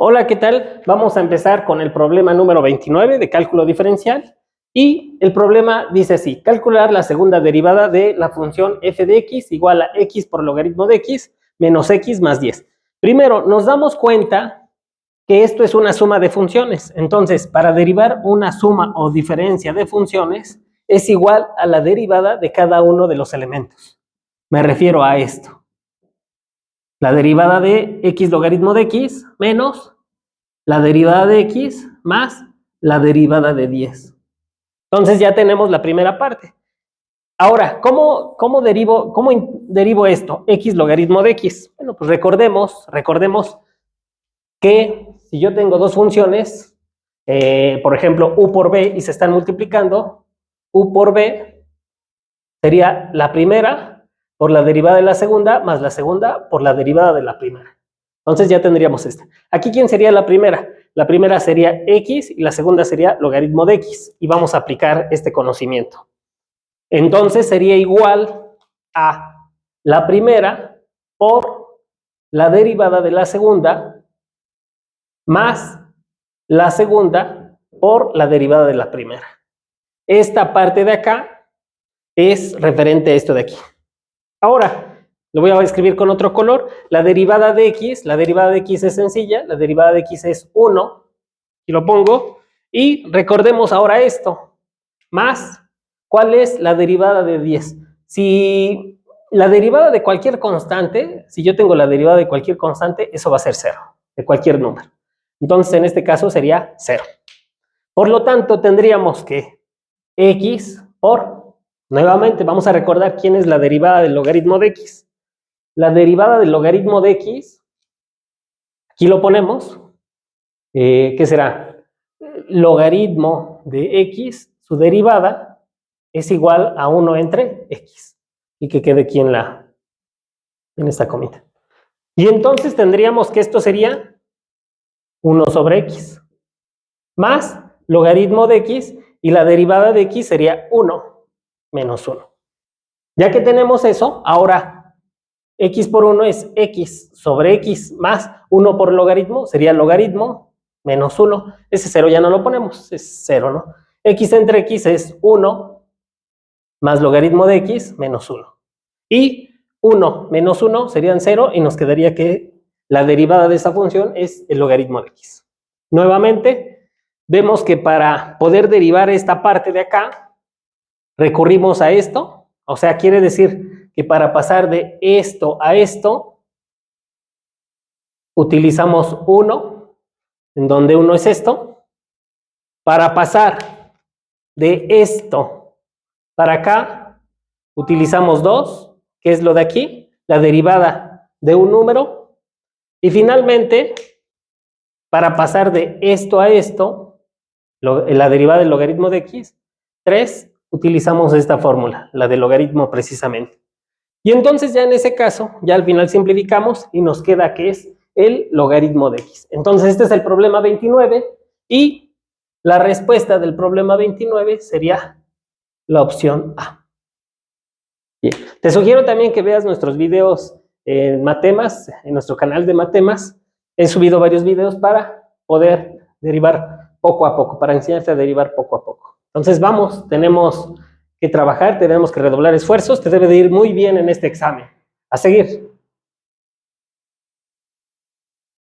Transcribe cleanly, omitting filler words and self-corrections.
Hola, ¿qué tal? Vamos a empezar con el problema número 29 de cálculo diferencial. Y el problema dice así: calcular la segunda derivada de la función f de x igual a x por logaritmo de x menos x más 10. Primero, nos damos cuenta que esto es una suma de funciones. Entonces, para derivar una suma o diferencia de funciones, es igual a la derivada de cada uno de los elementos. Me refiero a esto. La derivada de x logaritmo de x menos la derivada de x más la derivada de 10. Entonces ya tenemos la primera parte. Ahora, ¿cómo derivo esto? X logaritmo de x. Bueno, pues recordemos que si yo tengo dos funciones, por ejemplo, u por b, y se están multiplicando, u por b sería la primera por la derivada de la segunda, más la segunda por la derivada de la primera. Entonces ya tendríamos esta. Aquí, ¿quién sería la primera? La primera sería x y la segunda sería logaritmo de x. Y vamos a aplicar este conocimiento. Entonces sería igual a la primera por la derivada de la segunda más la segunda por la derivada de la primera. Esta parte de acá es referente a esto de aquí. Ahora, lo voy a escribir con otro color. La derivada de x es sencilla, la derivada de x es 1, y lo pongo, y recordemos ahora esto, más, ¿cuál es la derivada de 10? Si la derivada de cualquier constante, si yo tengo la derivada de cualquier constante, eso va a ser 0, de cualquier número. Entonces, en este caso sería 0. Por lo tanto, tendríamos que x por, nuevamente, vamos a recordar quién es la derivada del logaritmo de x. La derivada del logaritmo de x, aquí lo ponemos, ¿qué será? Logaritmo de x, su derivada es igual a 1 entre x. Y que quede aquí en esta comita. Y entonces tendríamos que esto sería 1 sobre x, más logaritmo de x, y la derivada de x sería 1 menos 1. Ya que tenemos eso, ahora x por 1 es x sobre x más 1 por logaritmo, sería logaritmo menos 1. Ese 0 ya no lo ponemos, es 0, ¿no? X entre x es 1 más logaritmo de x menos 1. Y 1 menos 1 serían 0 y nos quedaría que la derivada de esa función es el logaritmo de x. Nuevamente, vemos que para poder derivar esta parte de acá, recurrimos a esto. O sea, quiere decir que para pasar de esto a esto, utilizamos 1, en donde 1 es esto. Para pasar de esto para acá, utilizamos 2, que es lo de aquí, la derivada de un número. Y finalmente, para pasar de esto a esto, la derivada del logaritmo de x, 3, utilizamos esta fórmula, la del logaritmo precisamente. Y entonces ya en ese caso, ya al final simplificamos y nos queda que es el logaritmo de x. Entonces este es el problema 29 y la respuesta del problema 29 sería la opción A. Bien. Te sugiero también que veas nuestros videos en Matemas, en nuestro canal de Matemas. He subido varios videos para poder derivar poco a poco, para enseñarte a derivar poco a poco. Entonces vamos, tenemos que trabajar, tenemos que redoblar esfuerzos, te debe de ir muy bien en este examen. A seguir.